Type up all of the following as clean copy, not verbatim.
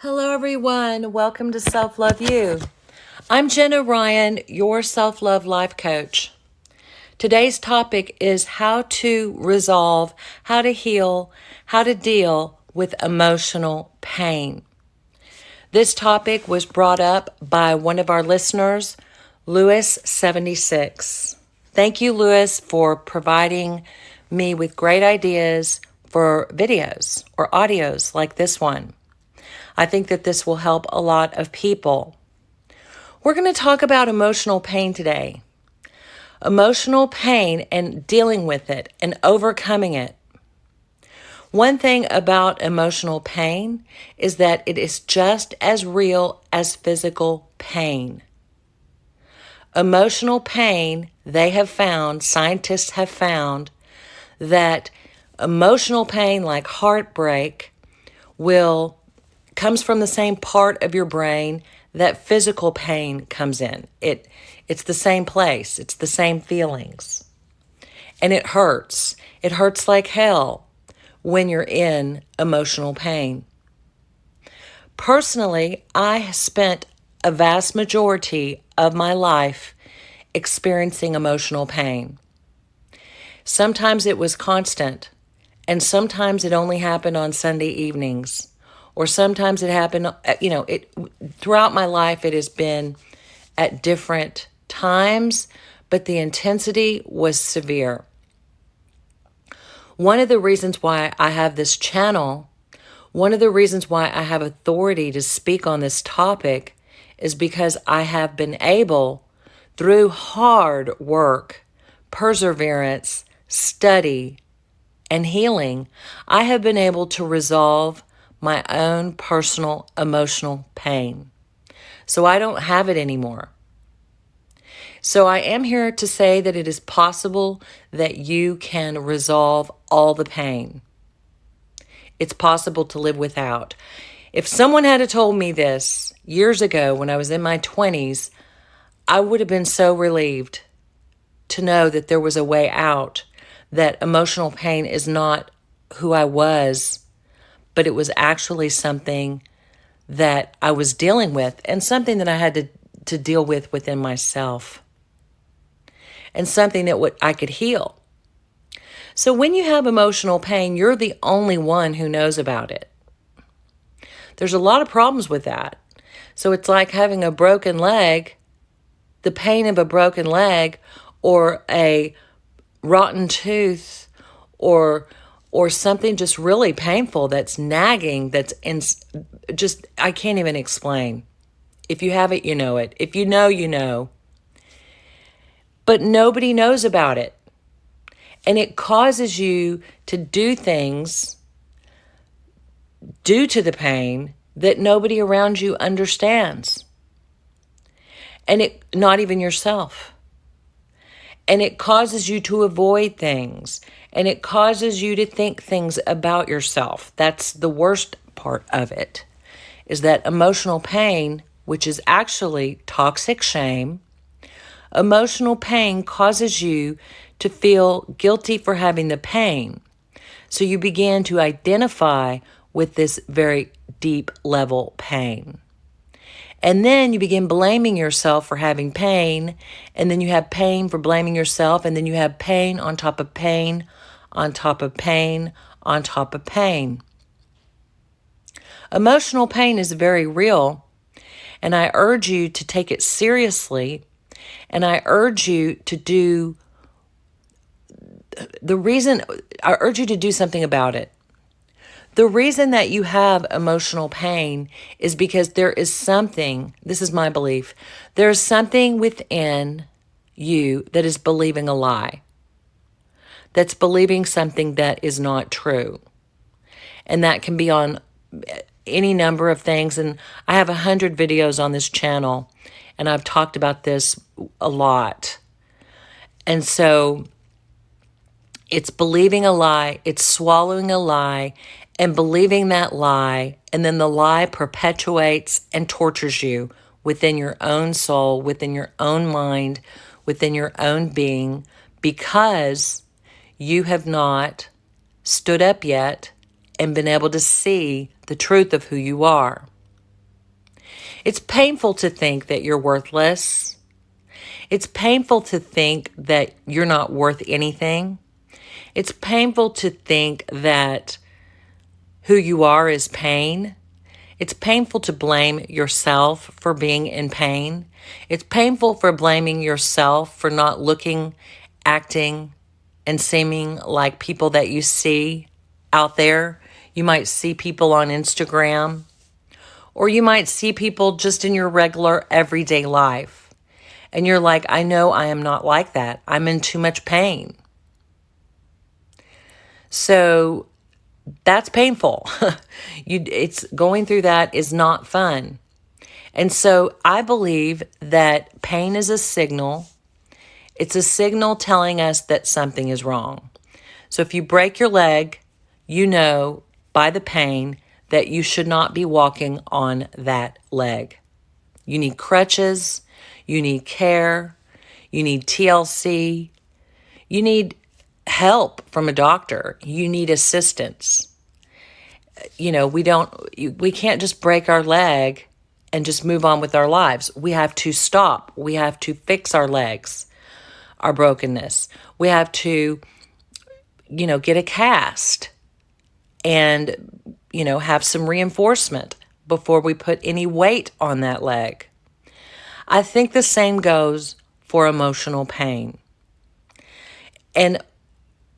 Hello, everyone. Welcome to Self Love You. I'm Jenna Ryan, your self love life coach. Today's topic is how to resolve, how to heal, how to deal with emotional pain. This topic was brought up by one of our listeners, Lewis76. Thank you, Lewis, for providing me with great ideas for videos or audios like this one. I think that this will help a lot of people. We're going to talk about emotional pain today. Emotional pain and dealing with it and overcoming it. One thing about emotional pain is that it is just as real as physical pain. Emotional pain, scientists have found that emotional pain like heartbreak comes from the same part of your brain that physical pain comes in. It's the same place. It's the same feelings. And it hurts. It hurts like hell when you're in emotional pain. Personally, I spent a vast majority of my life experiencing emotional pain. Sometimes it was constant, and sometimes it only happened on Sunday evenings. Or sometimes it happened, throughout my life it has been at different times, but the intensity was severe. One of the reasons why I have this channel, one of the reasons why I have authority to speak on this topic is because I have been able, through hard work, perseverance, study, and healing, I have been able to resolve my own personal emotional pain. So I don't have it anymore. So I am here to say that it is possible that you can resolve all the pain. It's possible to live without. If someone had told me this years ago when I was in my 20s, I would have been so relieved to know that there was a way out, that emotional pain is not who I was, but it was actually something that I was dealing with and something that I had to deal with within myself and something that I could heal. So when you have emotional pain, you're the only one who knows about it. There's a lot of problems with that. So it's like having a broken leg, the pain of a broken leg, or a rotten tooth, or something just really painful that's nagging, I can't even explain. If you have it, you know it. If you know, you know. But nobody knows about it. And it causes you to do things due to the pain that nobody around you understands. And not even yourself. And it causes you to avoid things. And it causes you to think things about yourself. That's the worst part of it, is that emotional pain, which is actually toxic shame, emotional pain causes you to feel guilty for having the pain. So you begin to identify with this very deep level pain. And then you begin blaming yourself for having pain, and then you have pain for blaming yourself, and then you have pain on top of pain, on top of pain, on top of pain. Emotional pain is very real, and I urge you to take it seriously, and I urge you to do something about it. The reason that you have emotional pain is because there is something, this is my belief, there's something within you that is believing a lie, that's believing something that is not true. And that can be on any number of things. And I have 100 videos on this channel, and I've talked about this a lot. And so it's believing a lie, it's swallowing a lie, and believing that lie, and then the lie perpetuates and tortures you within your own soul, within your own mind, within your own being, because you have not stood up yet and been able to see the truth of who you are. It's painful to think that you're worthless. It's painful to think that you're not worth anything. It's painful to think that who you are is pain. It's painful to blame yourself for being in pain. It's painful for blaming yourself for not looking, acting, and seeming like people that you see out there. You might see people on Instagram, or you might see people just in your regular everyday life. And you're like, I know I am not like that. I'm in too much pain. So that's painful. It's going through that is not fun. And so I believe that pain is a signal. It's a signal telling us that something is wrong. So if you break your leg, you know by the pain that you should not be walking on that leg. You need crutches, you need care, you need TLC, you need help from a doctor, you need assistance. You know, we can't just break our leg and just move on with our lives. We have to stop. We have to fix our legs, our brokenness. We have to, get a cast and, have some reinforcement before we put any weight on that leg. I think the same goes for emotional pain. And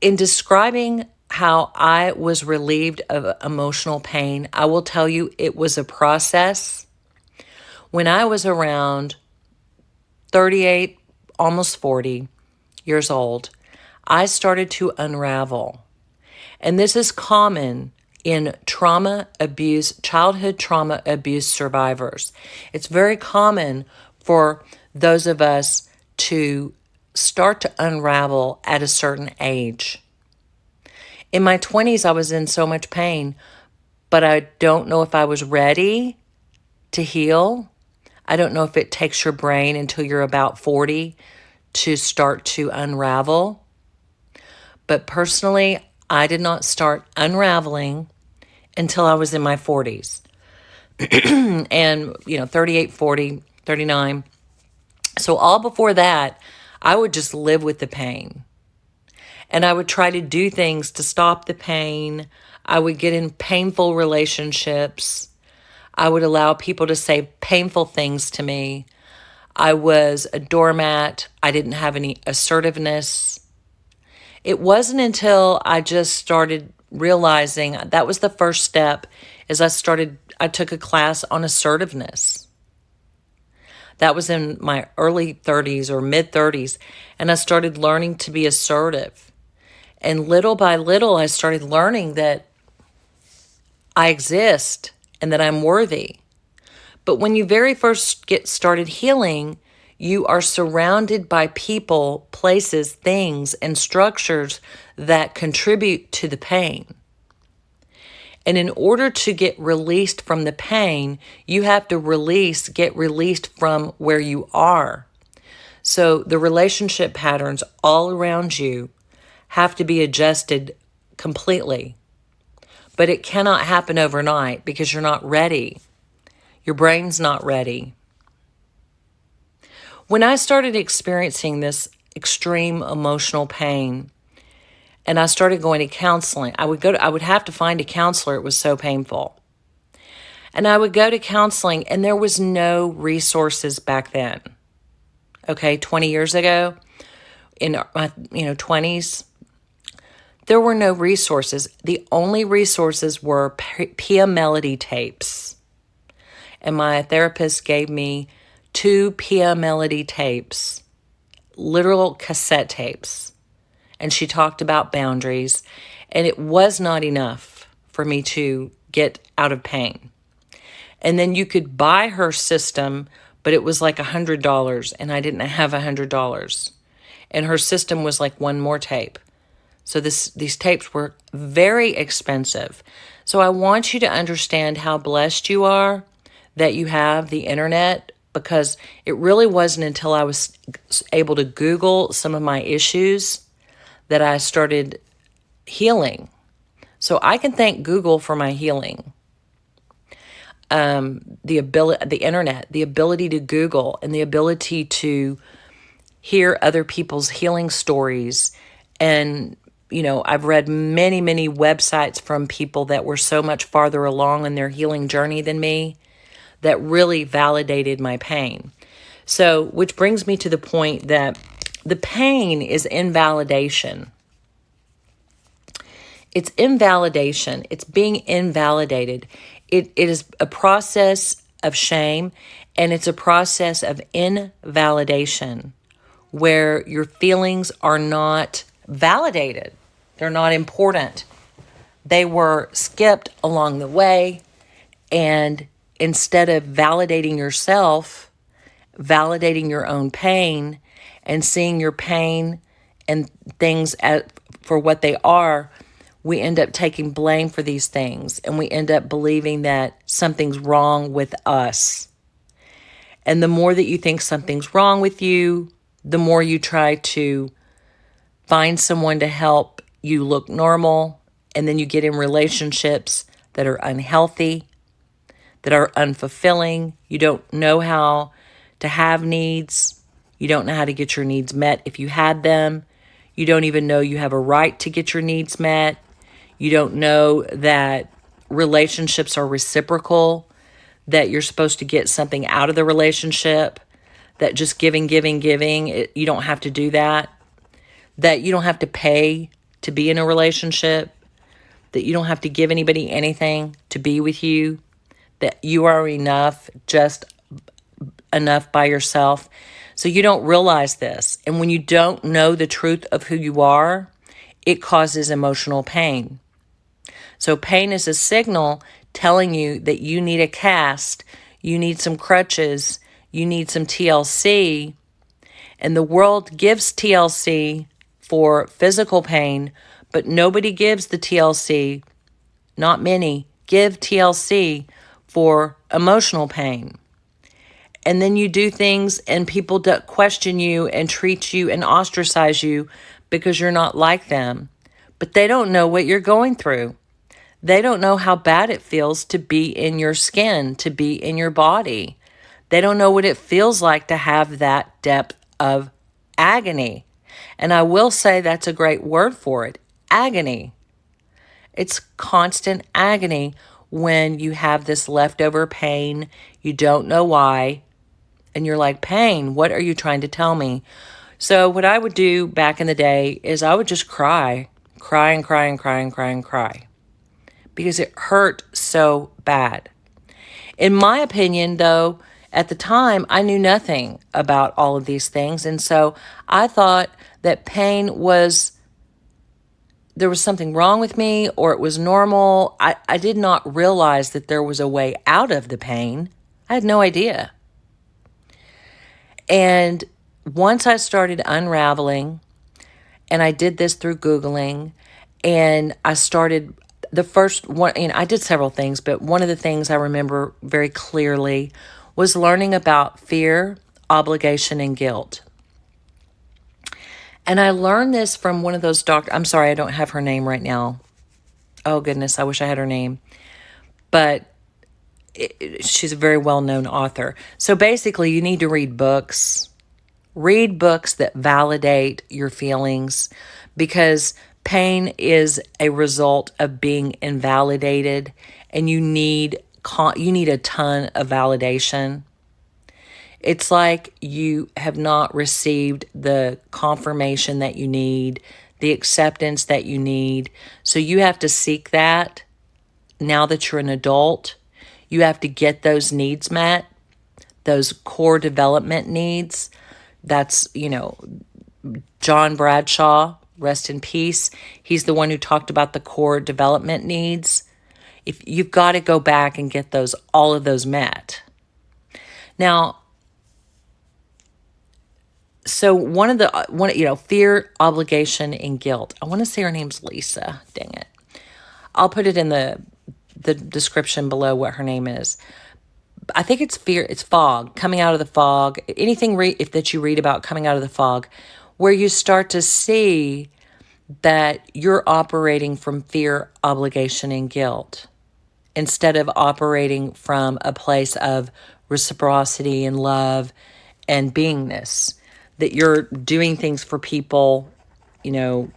in describing how I was relieved of emotional pain, I will tell you it was a process. When I was around 38, almost 40 years old, I started to unravel. And this is common in childhood trauma abuse survivors. It's very common for those of us to start to unravel at a certain age. In my 20s, I was in so much pain, but I don't know if I was ready to heal. I don't know if it takes your brain until you're about 40 to start to unravel. But personally, I did not start unraveling until I was in my 40s. And, 38, 40, 39. So all before that, I would just live with the pain. And I would try to do things to stop the pain. I would get in painful relationships. I would allow people to say painful things to me. I was a doormat. I didn't have any assertiveness. It wasn't until I just started realizing that was the first step is I took a class on assertiveness. That was in my early 30s or mid 30s. And I started learning to be assertive. And little by little, I started learning that I exist and that I'm worthy. But when you very first get started healing, you are surrounded by people, places, things, and structures that contribute to the pain. And in order to get released from the pain, you have to get released from where you are. So the relationship patterns all around you have to be adjusted completely. But it cannot happen overnight because you're not ready. Your brain's not ready. When I started experiencing this extreme emotional pain and I started going to counseling, I would have to find a counselor. It was so painful. And I would go to counseling and there was no resources back then. Okay, 20 years ago, in my 20s, there were no resources. The only resources were Pia Melody tapes. And my therapist gave me 2 Pia Melody tapes, literal cassette tapes. And she talked about boundaries. And it was not enough for me to get out of pain. And then you could buy her system, but it was like $100. And I didn't have $100. And her system was like one more tape. So these tapes were very expensive. So I want you to understand how blessed you are that you have the internet, because it really wasn't until I was able to Google some of my issues that I started healing. So I can thank Google for my healing. the internet, the ability to Google, and the ability to hear other people's healing stories. And, I've read many, many websites from people that were so much farther along in their healing journey than me that really validated my pain. So, which brings me to the point that the pain is invalidation. It's invalidation. It's being invalidated. It is a process of shame, and it's a process of invalidation where your feelings are not validated. They're not important. They were skipped along the way, and instead of validating yourself, validating your own pain, and seeing your pain and things for what they are, we end up taking blame for these things, and we end up believing that something's wrong with us. And the more that you think something's wrong with you, the more you try to find someone to help you look normal, and then you get in relationships that are unhealthy, that are unfulfilling. You don't know how to have needs. You don't know how to get your needs met if you had them. You don't even know you have a right to get your needs met. You don't know that relationships are reciprocal, that you're supposed to get something out of the relationship, that just giving, you don't have to do that, that you don't have to pay to be in a relationship, that you don't have to give anybody anything to be with you, that you are enough, just enough by yourself. So you don't realize this. And when you don't know the truth of who you are, it causes emotional pain. So pain is a signal telling you that you need a cast, you need some crutches, you need some TLC. And the world gives TLC for physical pain, but nobody gives the TLC, not many, give TLC for emotional pain. And then you do things and people question you and treat you and ostracize you because you're not like them. But they don't know what you're going through. They don't know how bad it feels to be in your skin, to be in your body. They don't know what it feels like to have that depth of agony. And I will say that's a great word for it, agony. It's constant agony when you have this leftover pain, you don't know why, and you're like, pain, what are you trying to tell me? So what I would do back in the day is I would just cry because it hurt so bad. In my opinion, though, at the time, I knew nothing about all of these things. And so I thought that pain there was something wrong with me, or it was normal. I did not realize that there was a way out of the pain. I had no idea. And once I started unraveling, and I did this through Googling, and I started the first one, I did several things, but one of the things I remember very clearly was learning about fear, obligation, and guilt. And I learned this from one of those doctors. I'm sorry, I don't have her name right now. Oh, goodness, I wish I had her name. But she's a very well-known author. So basically, you need to read books. Read books that validate your feelings, because pain is a result of being invalidated, and you need a ton of validation. It's like you have not received the confirmation that you need, the acceptance that you need. So you have to seek that now that you're an adult. You have to get those needs met, those core development needs. That's, John Bradshaw, rest in peace. He's the one who talked about the core development needs. If you've got to go back and get all of those met. Now, so fear, obligation, and guilt. I want to say her name's Lisa. Dang it. I'll put it in the description below what her name is. I think it's fear. It's fog, coming out of the fog. Anything that you read about coming out of the fog, where you start to see that you're operating from fear, obligation, and guilt. instead of operating from a place of reciprocity and love and beingness. That you're doing things for people,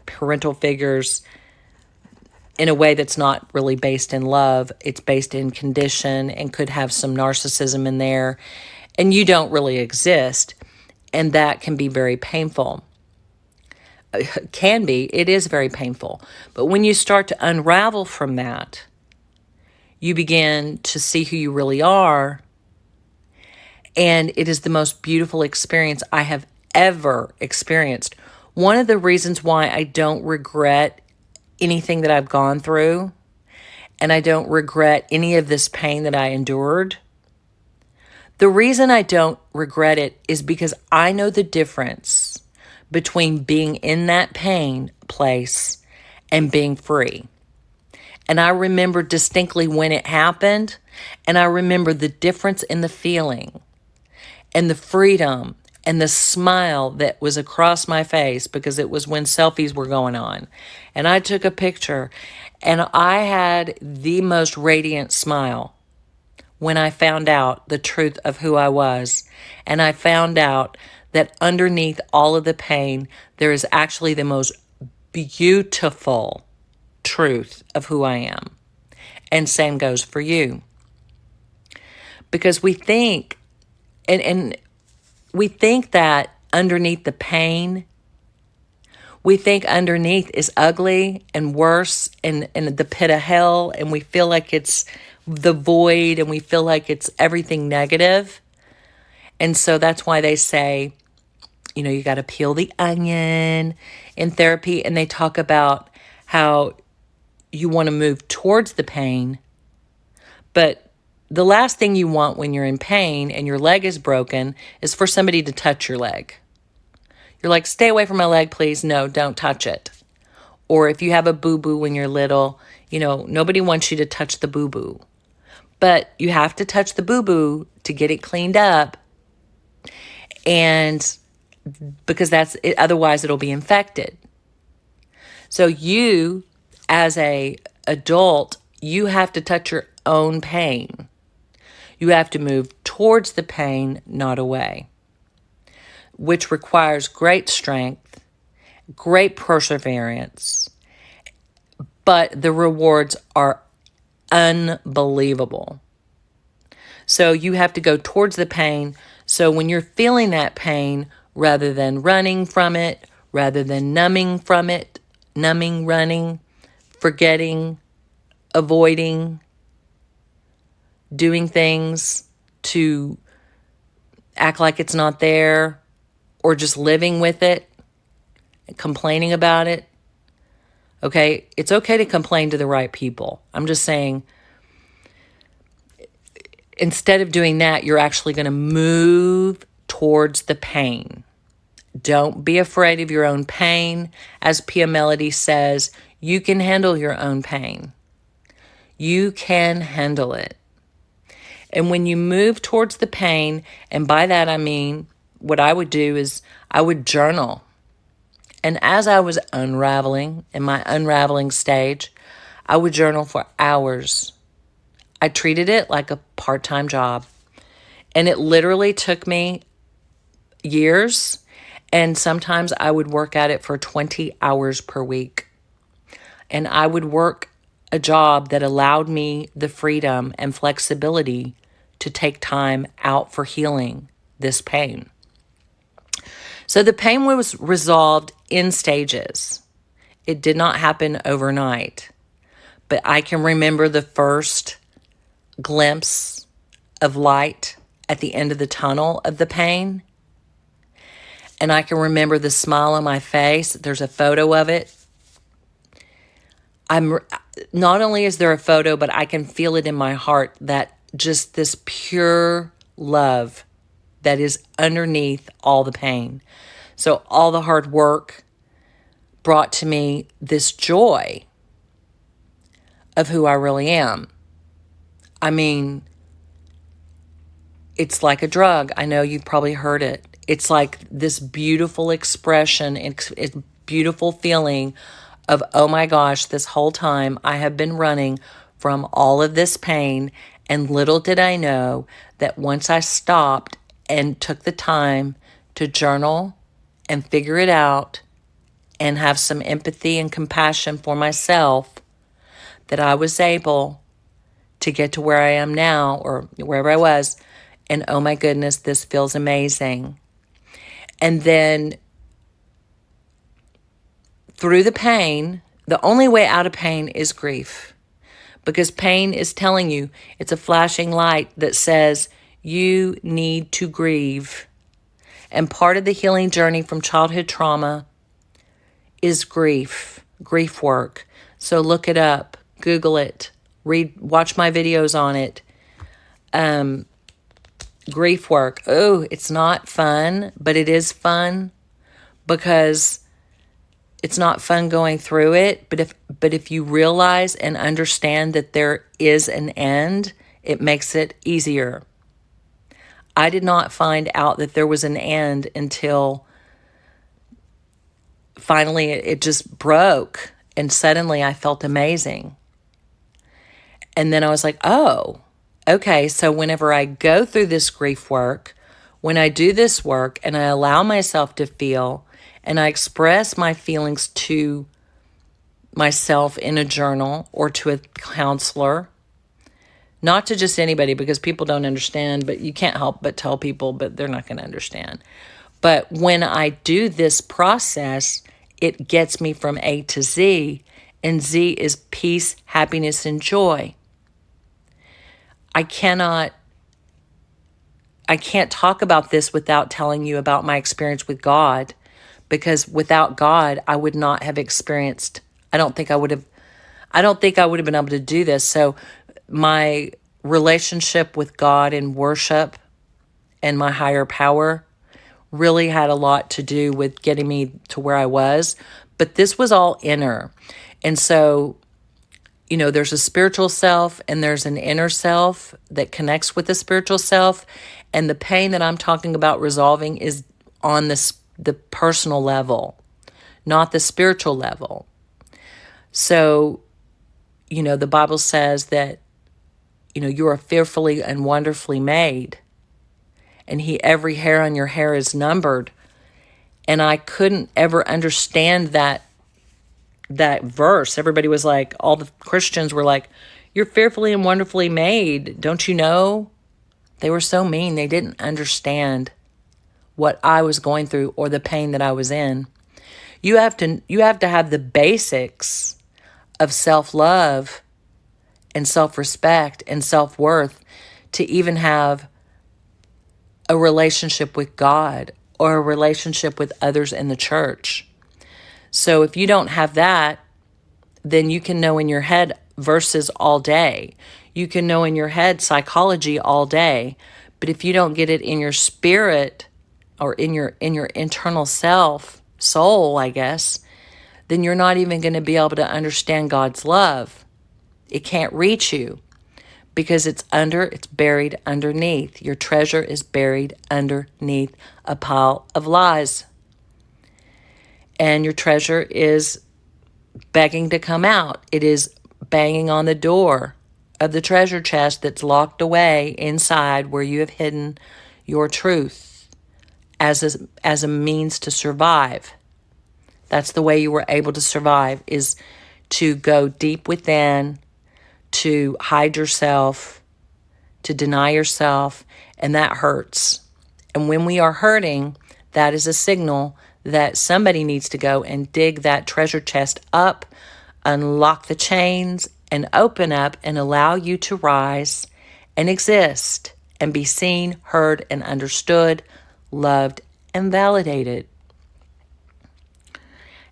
parental figures, in a way that's not really based in love. It's based in condition and could have some narcissism in there. And you don't really exist. And that can be very painful. It is very painful. But when you start to unravel from that, you begin to see who you really are. And it is the most beautiful experience I have ever experienced. One of the reasons why I don't regret anything that I've gone through, and I don't regret any of this pain that I endured, the reason I don't regret it is because I know the difference between being in that pain place and being free. And I remember distinctly when it happened, and I remember the difference in the feeling and the freedom and the smile that was across my face, because it was when selfies were going on. And I took a picture, and I had the most radiant smile when I found out the truth of who I was. And I found out that underneath all of the pain, there is actually the most beautiful truth of who I am. And same goes for you. Because we think, and we think that underneath the pain, we think underneath is ugly and worse and the pit of hell, and we feel like it's the void, and we feel like it's everything negative. And so that's why they say, you got to peel the onion in therapy, and they talk about how you want to move towards the pain, but the last thing you want when you're in pain and your leg is broken is for somebody to touch your leg. You're like, stay away from my leg, please. No, don't touch it. Or if you have a boo-boo when you're little, nobody wants you to touch the boo-boo. But you have to touch the boo-boo to get it cleaned up. And because that's it, otherwise it'll be infected. So you, as a adult, you have to touch your own pain. You have to move towards the pain, not away, which requires great strength, great perseverance, but the rewards are unbelievable. So you have to go towards the pain. So when you're feeling that pain, rather than running from it, rather than numbing, running, forgetting, avoiding, doing things to act like it's not there, or just living with it, complaining about it. Okay, it's okay to complain to the right people. I'm just saying, instead of doing that, you're actually going to move towards the pain. Don't be afraid of your own pain. As Pia Melody says, you can handle your own pain. You can handle it. And when you move towards the pain, and by that I mean, what I would do is I would journal. And as I was unraveling, in my unraveling stage, I would journal for hours. I treated it like a part-time job. And it literally took me years. And sometimes I would work at it for 20 hours per week. And I would work a job that allowed me the freedom and flexibility to take time out for healing this pain. So the pain was resolved in stages. It did not happen overnight. But I can remember the first glimpse of light at the end of the tunnel of the pain. And I can remember the smile on my face. There's a photo of it. Not only is there a photo, but I can feel it in my heart, that just this pure love that is underneath all the pain. So all the hard work brought to me this joy of who I really am. I mean, it's like a drug. I know you've probably heard it. It's like this beautiful expression, it's beautiful feeling of, oh my gosh, this whole time I have been running from all of this pain. And little did I know that once I stopped and took the time to journal and figure it out and have some empathy and compassion for myself, that I was able to get to where I am now, or wherever I was. And oh my goodness, this feels amazing. And then through the pain, the only way out of pain is grief. Because pain is telling you, it's a flashing light that says you need to grieve. And part of the healing journey from childhood trauma is grief work. So look it up, Google it, watch my videos on it. Grief work. Oh, it's not fun, but it is fun because it's not fun going through it. But if you realize and understand that there is an end, it makes it easier. I did not find out that there was an end until finally it just broke, and suddenly I felt amazing. And then I was like, oh, okay, so whenever I go through this grief work, when I do this work and I allow myself to feel and I express my feelings to myself in a journal or to a counselor, not to just anybody because people don't understand, but you can't help but tell people, but they're not going to understand. But when I do this process, it gets me from A to Z, and Z is peace, happiness, and joy. I can't talk about this without telling you about my experience with God, because without God, I would not have experienced, I don't think I would have been able to do this. So my relationship with God and worship and my higher power really had a lot to do with getting me to where I was. But this was all inner. And so, there's a spiritual self and there's an inner self that connects with the spiritual self. And the pain that I'm talking about resolving is on the personal level, not the spiritual level. So, the Bible says that, you are fearfully and wonderfully made. And every hair on your hair is numbered. And I couldn't ever understand that verse. Everybody was like, all the Christians were like, you're fearfully and wonderfully made. Don't you know? They were so mean. They didn't understand what I was going through or the pain that I was in. You have to have the basics of self-love and self-respect and self-worth to even have a relationship with God or a relationship with others in the church. So if you don't have that, then you can know in your head verses all day. You can know in your head psychology all day. But if you don't get it in your spirit or in your internal soul, I guess, then you're not even going to be able to understand God's love. It can't reach you because it's buried underneath. Your treasure is buried underneath a pile of lies. And your treasure is begging to come out. It is banging on the door of the treasure chest that's locked away inside where you have hidden your truth as a means to survive. That's the way you were able to survive, is to go deep within, to hide yourself, to deny yourself, and that hurts. And when we are hurting, that is a signal that somebody needs to go and dig that treasure chest up, unlock the chains, and open up and allow you to rise and exist and be seen, heard, and understood, loved, and validated.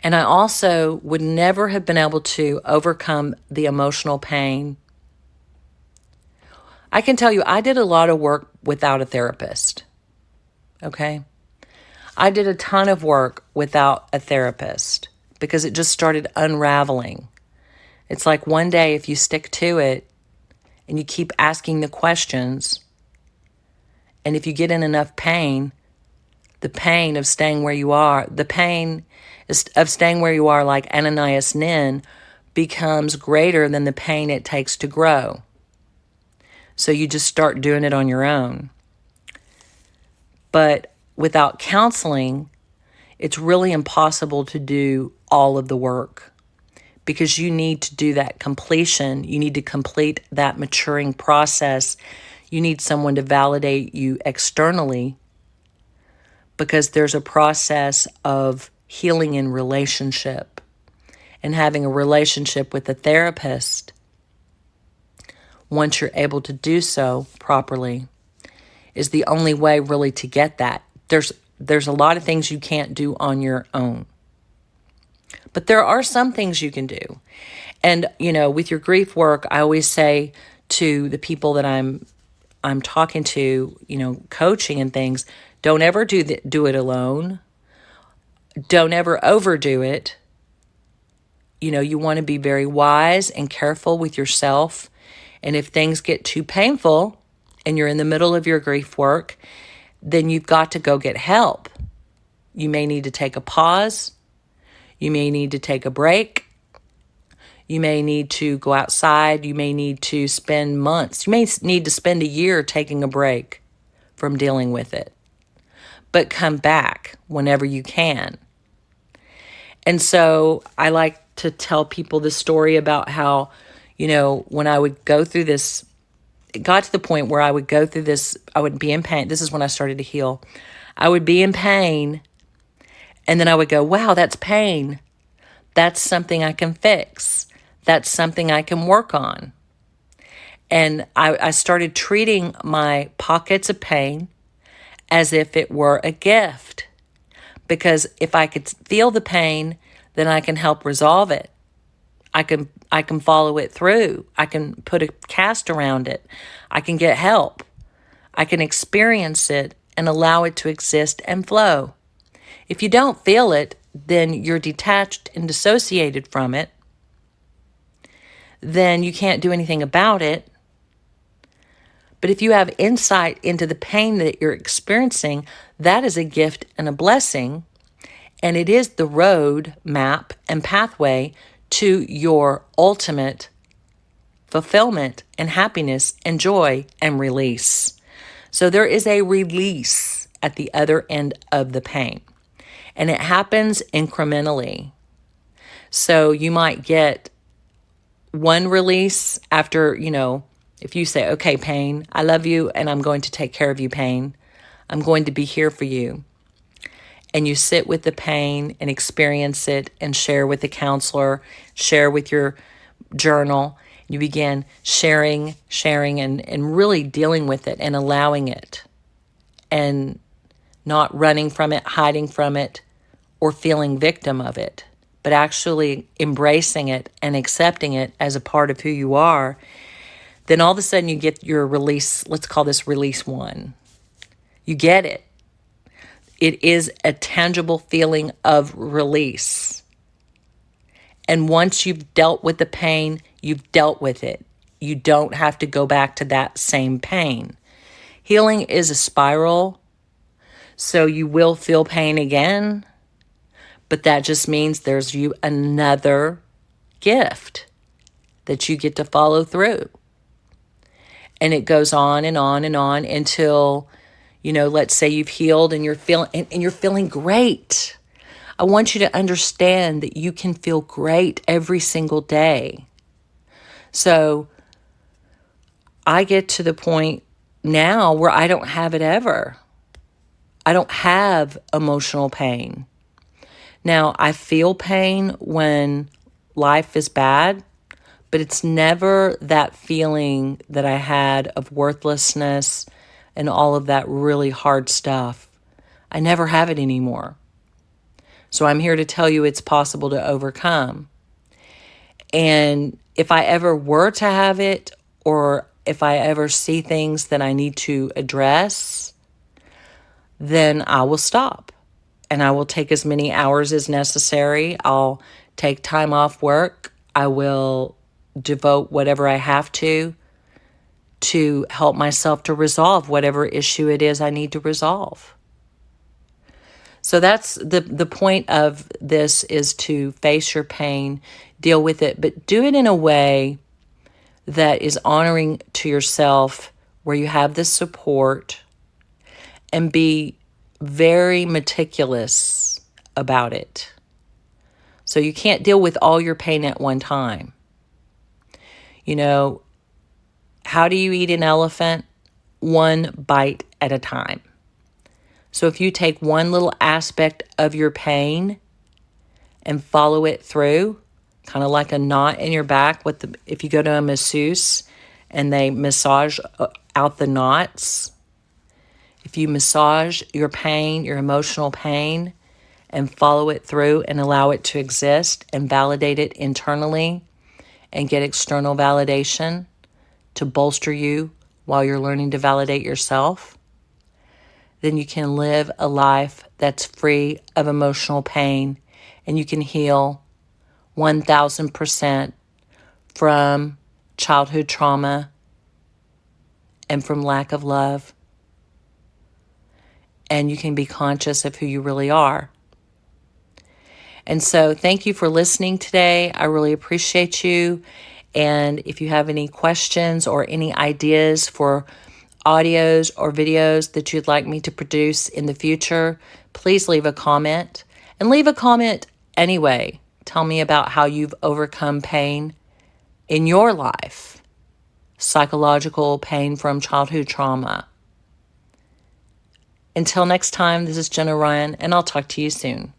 And I also would never have been able to overcome the emotional pain. I can tell you, I did a lot of work without a therapist. Okay? I did a ton of work without a therapist because it just started unraveling. It's like one day, if you stick to it and you keep asking the questions, and if you get in enough pain, the pain of staying where you are, the pain of staying where you are, like Ananias Nin, becomes greater than the pain it takes to grow. So you just start doing it on your own. But without counseling, it's really impossible to do all of the work, because you need to do that completion. You need to complete that maturing process. You need someone to validate you externally, because there's a process of healing in relationship, and having a relationship with a therapist, once you're able to do so properly, is the only way really to get that. There's a lot of things you can't do on your own. But there are some things you can do. And, with your grief work, I always say to the people that I'm talking to, coaching and things, don't ever do it alone. Don't ever overdo it. You want to be very wise and careful with yourself. And if things get too painful and you're in the middle of your grief work, then you've got to go get help. You may need to take a pause. You may need to take a break. You may need to go outside. You may need to spend months. You may need to spend a year taking a break from dealing with it. But come back whenever you can. And so I like to tell people the story about how, when I would go through this, it got to the point where I would go through this, I would be in pain. This is when I started to heal. I would be in pain, and then I would go, wow, that's pain. That's something I can fix. That's something I can work on. And I started treating my pockets of pain as if it were a gift. Because if I could feel the pain, then I can help resolve it. I can follow it through. I can put a cast around it. I can get help. I can experience it and allow it to exist and flow. If you don't feel it, then you're detached and dissociated from it. Then you can't do anything about it. But if you have insight into the pain that you're experiencing, that is a gift and a blessing. And it is the road map and pathway to your ultimate fulfillment and happiness and joy and release. So there is a release at the other end of the pain. And it happens incrementally. So you might get one release after, if you say, okay, pain, I love you and I'm going to take care of you, pain. I'm going to be here for you. And you sit with the pain and experience it and share with the counselor, share with your journal. You begin sharing and really dealing with it and allowing it, and not running from it, hiding from it, or feeling victim of it, but actually embracing it and accepting it as a part of who you are. Then all of a sudden you get your release. Let's call this release 1. You get it. It is a tangible feeling of release. And once you've dealt with the pain, you've dealt with it. You don't have to go back to that same pain. Healing is a spiral, so you will feel pain again, but that just means there's another gift that you get to follow through. And it goes on and on and on until, let's say you've healed and you're feeling great. I want you to understand that you can feel great every single day. So I get to the point now where I don't have it ever. I don't have emotional pain. Now, I feel pain when life is bad, but it's never that feeling that I had of worthlessness and all of that really hard stuff. I never have it anymore. So I'm here to tell you it's possible to overcome. And if I ever were to have it, or if I ever see things that I need to address, then I will stop. And I will take as many hours as necessary. I'll take time off work. I will devote whatever I have to help myself to resolve whatever issue it is I need to resolve. So that's the point of this, is to face your pain, deal with it, but do it in a way that is honoring to yourself, where you have this support, and be very meticulous about it. So you can't deal with all your pain at one time. You know, how do you eat an elephant? One bite at a time. So if you take one little aspect of your pain and follow it through, kind of like a knot in your back, if you go to a masseuse and they massage out the knots, if you massage your pain, your emotional pain, and follow it through and allow it to exist and validate it internally and get external validation to bolster you while you're learning to validate yourself, then you can live a life that's free of emotional pain, and you can heal 1,000% from childhood trauma and from lack of love. And you can be conscious of who you really are. And so thank you for listening today. I really appreciate you. And if you have any questions or any ideas for audios or videos that you'd like me to produce in the future, please leave a comment. And leave a comment anyway. Tell me about how you've overcome pain in your life, psychological pain from childhood trauma. Until next time, this is Jenna Ryan, and I'll talk to you soon.